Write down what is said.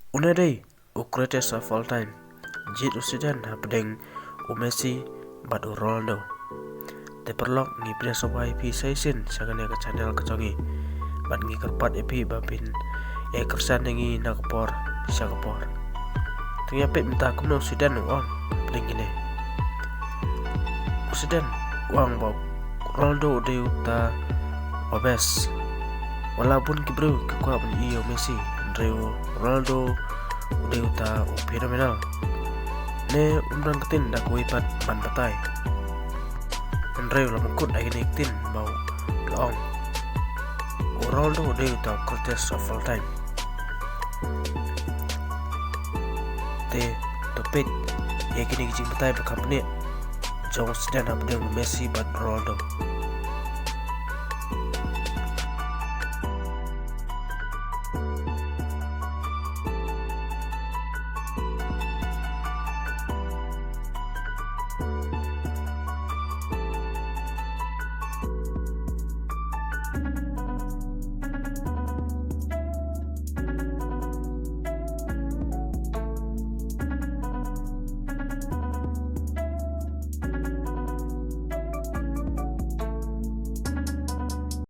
Una day, o greatest of all time. Jit usiden hapdeng o Messi but o Ronaldo. Te perlok ni prince of IP saisin sagane ka channel kachongi. Bat ngi kerpat epi babin e kersan ngi nakapor sagapor. Tengah pet minta kuno usiden uang pling ini. Usiden uang bau Ronaldo de uta obes. Walaupun kibru kekuat pun iyo Messi, Andreu Ronaldo udah uta fenomenal. Ne umrang ketin dak wipat ban patai. Andreu lamukut lagi niktin bau laong. Ronaldo udah uta greatest of all time. Te topik ya kini kijing patai berkampanye. Jong sedang abdeng Messi ban Ronaldo.